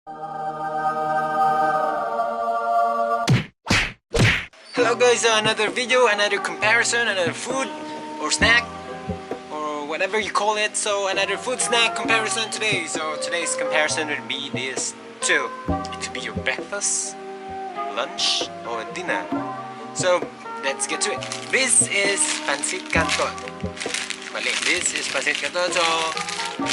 Hello guys, another video, another comparison, another food or snack or whatever you call it. So another food snack comparison today. So today's comparison would be this two. It could be your breakfast, lunch or dinner. So let's get to it. This is Pancit Canton. Mali, this is Pancit Canton. So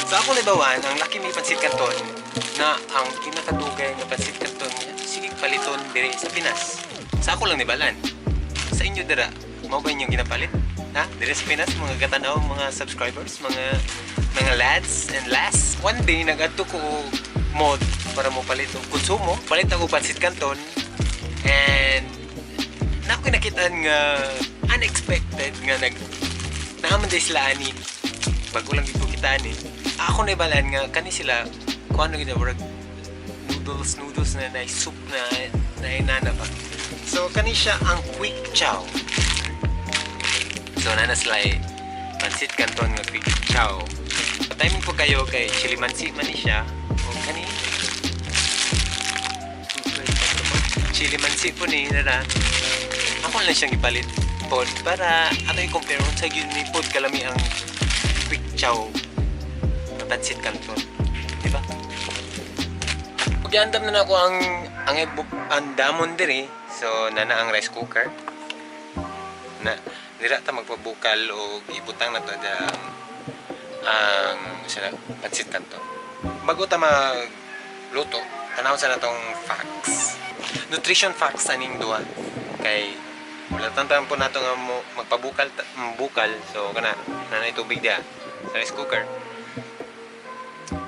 sa akong libawan, ang laki may Pancit Canton na ang kinakadugay ng Pancit Canton sige paliton diri sa Pinas. Sa ako lang nibalan. Sa inyo dira, mao ba inyong ginapalit? Ha? Diri sa Pinas, mga katanaw, mga subscribers, mga lads and lass. One day, nag-adto ko mod para mo palit o konsumo. Palit ako Pancit Canton. And na ako nakitaan nga unexpected nga naaman day sila ani. Bago lang dito kitaan eh. Ako nibalan nga kani sila kung ano ginawag noodles na soup na inana pa. So, kani siya ang quick chow. So, nanas lai Pancit Canton nga quick chow. Timing po kayo kay chili mansi man ni siya. O kani chili mansi po ni nara. Ako lang siyang ipalit po para ato i-compare sa yun ni pod kalami ang quick chow na Pancit Canton. Diba? Pag-andam na ako ang damon diri. So, nana ang rice cooker na dira ta magpabukal o ibutang na to ang Pancit Canton. Bago ta magluto, tanaw sa natong facts. Nutrition facts aning duha. Kay wala tantan po nato nga magpabukal bukal. So kana nanay tubig dia sa rice cooker.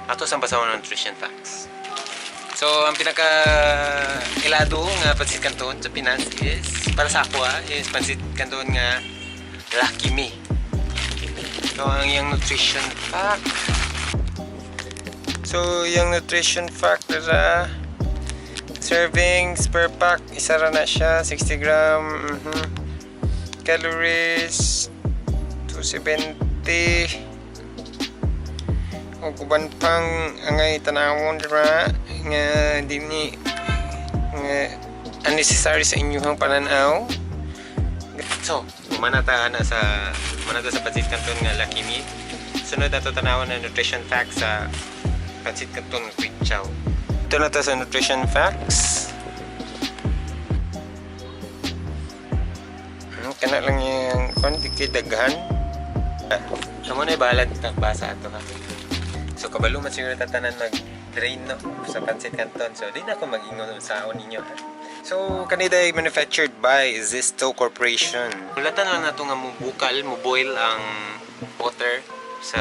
Ato sa basahon ng nutrition facts. So, ang pinaka-ilado nga Pancit Canton sa Pinas is, para sa ako is Pancit Canton nga Lucky Me. So, ang yung nutrition fact. So, yung nutrition fact na servings per pack, isa na siya, 60 gram. Calories, 270. O kuban pang angay tanawon dira nga dini nga unnecessary sa inyong pananaw. So, manata sa Pancit Canton nga Lucky Me. Sunod na to tanawon na nutrition facts sa Pancit Canton nga quick chow. Ito na to sa nutrition facts. Kana lang yung konti daghan. Kamo na balag basa ato ha. So, kabalo man siguro tatanan mag-drain no, sa Pancit Canton. So, di na ako mag-ingon sa ninyo. So, kanida ay manufactured by Zisto Corporation. Ulatan lang na ito nga mo-boil ang water sa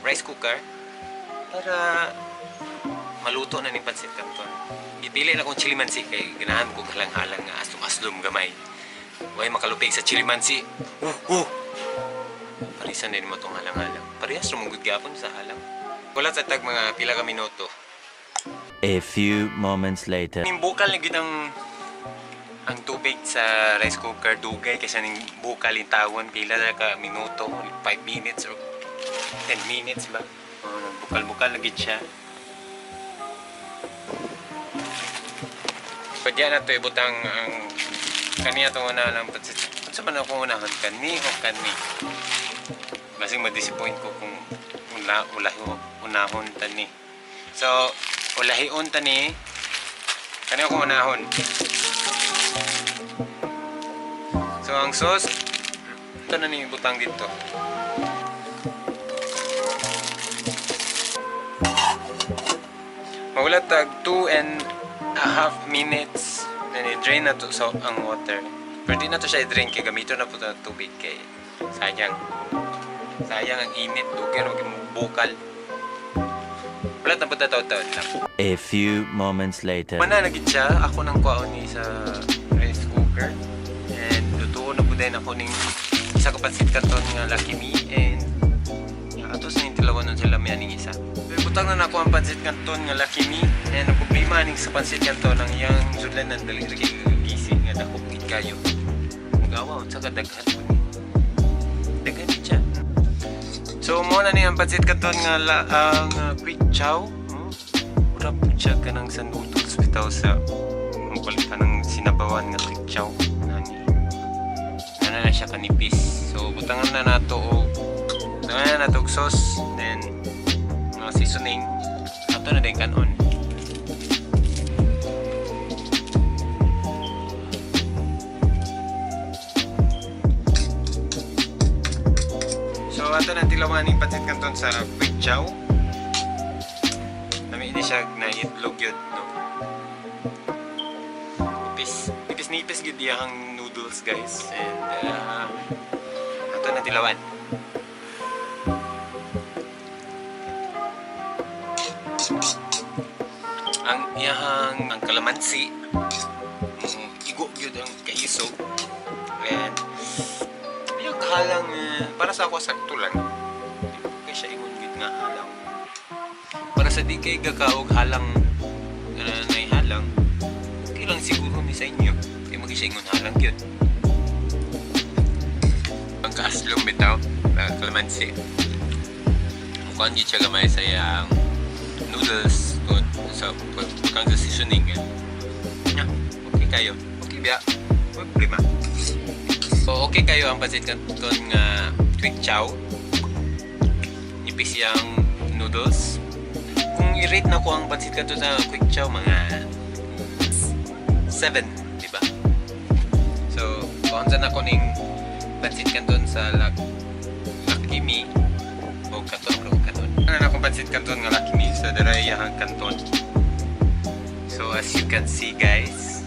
rice cooker para maluto na ni Pancit Canton. Ipili na kong chili mansi kay ganahan ko halang-halang nga aslom-aslom gamay. Huwag makalupig sa chili mansi. Parisan din mo itong halang-halang. Parehas rumugod gapon sa halang. Wala sa tag mga pila ka minuto. A few moments later. Bukal na gid ang tubig sa rice cooker dugay kasi ning bukal in tawon pila na ka minuto, 5 minutes or 10 minutes ba? Bukal-bukal na gid siya. Pwede na to ibutang ang kaniya to na lang Pancit. Unsa man ako unahon kani o kani? Basing ma-disappoint ko kung unahon tani. So, ulahion tani. Kani ako unahon. So, ang sauce ito na ni butang dito. Mawala tag 2.5 minutes na ni-drain na to so, ang water. Pero di na to siya i-drain kay gamito na po ito ng tubig kay sayang ang init duger wag mo bukal. Wala na po tataw-taw lang. A few moments later. Mananagid siya ako nang kuhaon ni sa rice cooker and lutuon na po din ako ning isa ka Pancit Canton nga Lucky Me and atos ning tilawan nun sila may aning isa. Butang na nako ang Pancit Canton nga Lucky Me and ang problema ning sa Pancit Canton ang iyang sudlan ng dali gising nga dako kayo. Gawa sa kadaghan po ni. Daghan siya. So mo na ni ang Pancit Canton nga quick chow. mura po siya ka ng sa noodles bitaw sa magbalik ka ng sinabawan nga quick chow. Na siya kanipis. So butangan na nato o butangan na nato og sauce, then mga seasoning ato na din kanon. So ato na tilawan yung pancit canton sa quick chow. Nami ini siya na itlog yun, no? Nipis gud diyang noodles, guys, and ato na tilawan. Ang iyahang kalamansi, igo gyud ang kaiso, and yung halang para sa ako sakto lang. Kaya siya ingon gyud nga halang. Para sa di kay gakaog halang nay halang, okay lang siguro ni sa inyo. Mag-isingon halang yun. Ang kaaslong bitaw na kalamansi. Mukhang di siya gamay sa yung noodles kung sa pagkang sa seasoning. Yeah, okay kayo. Okay biya. Huwag problema. So okay kayo ang pancit canton nga quick chow. Nipis yung noodles. Kung i-rate na ko ang pancit canton sa quick chow, mga 7. So, kung saan ako ning pancit canton sa Lucky Me o katon. Ano na akong pancit canton nga Lucky Me sa Darayahang Canton. So, as you can see, guys,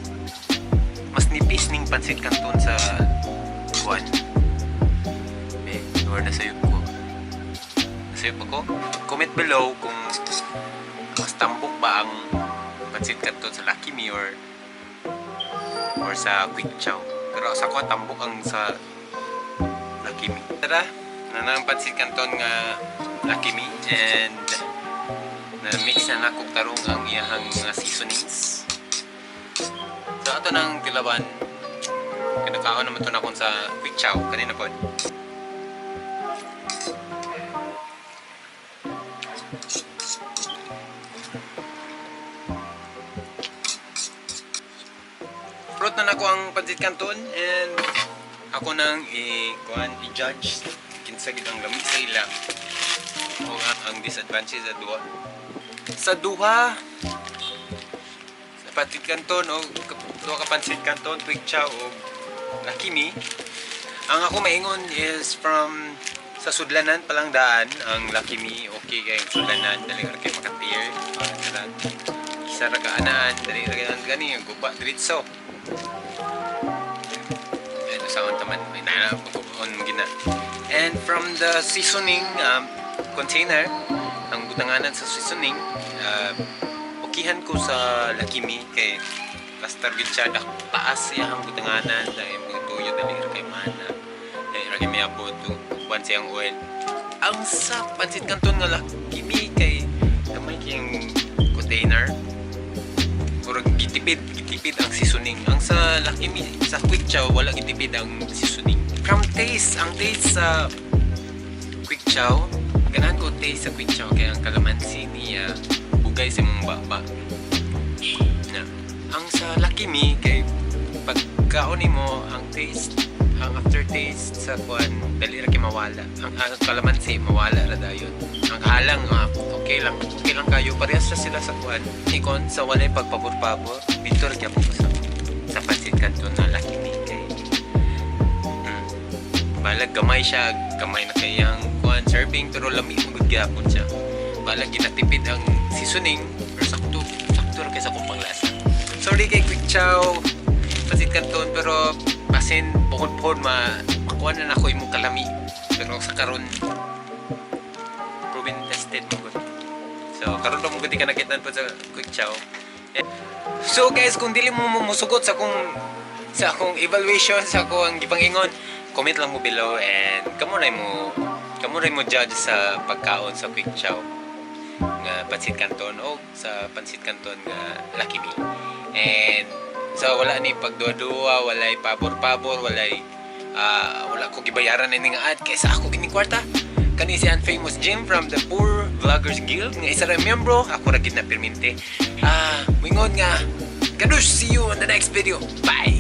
mas nipis ning pancit canton sa buwan. Or nasayop ko. Nasayop ako? Comment below kung mas tambok ba ang pancit canton sa Lucky Me or sa quick chow. Pero sa ko tambok ang sa Lucky Me. Tara, nanang pancit canton nga Lucky Me, and na-mix na nakog tarong ang iyahang seasonings. So ato nang tilawan. Kinakaon naman to na kung sa quick chow kanina po. Fruit na nako ang pancit canton, and ako nang i-judge kinsa gid ang lami sa ila o ang disadvantage sa duha sa pancit canton o duha ka pancit canton, quick chow o Lucky Me. Ang ako maingon is from sa sudlanan palang daan ang Lucky Me. Okay kay sudlanan dali ra kay makatier para isa ra ka anaan dali ra gani guba diretso. Ito sa taman may nana on gina. And from the seasoning container, ang butanganan sa seasoning, okihan ko sa Lucky Me kay pastar gid siya taas siya ang butanganan dahil mga tuyo dali ra kay mana. Dali ra kay miabot uban siyang oil. Ang sa pancit canton nga Lucky Me kay gamay kayong container. Murag gitipid ang seasoning. Ang sa Lucky Me, sa quick chow wala gitipid ang seasoning. From taste, ang taste sa quick chow, ganahan ko taste sa quick chow kaya ang kalamansi niya bugay sa mong baba. Na ang sa Lucky Me kay pagkaon mo ang taste, ang aftertaste sa kuan dali ra kay mawala. Ang kalamansi mawala ra dayon. Ang halang okay lang kayo parehas na sila sa kuan. Ikon sa walay pagpabor-pabor dito ra gyapon sa pancit canton na Lucky Me kay balag gamay siya, gamay na kayang kuan serving pero lami magud gyapon siya. Balag ginatipid ang seasoning pero sakto ra kay sa kung panglasa. Sorry kay quick chow pancit canton pero basin pohon makuha na ako imong kalami pero sa karon proven tested mo. So karon pa mo gudi ka nakitaan po sa quick chow. So guys, kung dili mo musugot sa akong evaluation sa akong gipangingon, comment lang mo below, and kamo ray mo judge sa pagkaon sa quick chow nga pancit canton o sa pancit canton nga Lucky Me. And so wala ni pagduwa-duwa, walay pabor-pabor, wala ko gibayaran ni nga ad kaysa ako gini kwarta. Kani si Unfamous Jim from the Poor Vloggers Guild nga isa ra miyembro, ako ra gid na permente. Mingon nga, kadush, see you in the next video. Bye.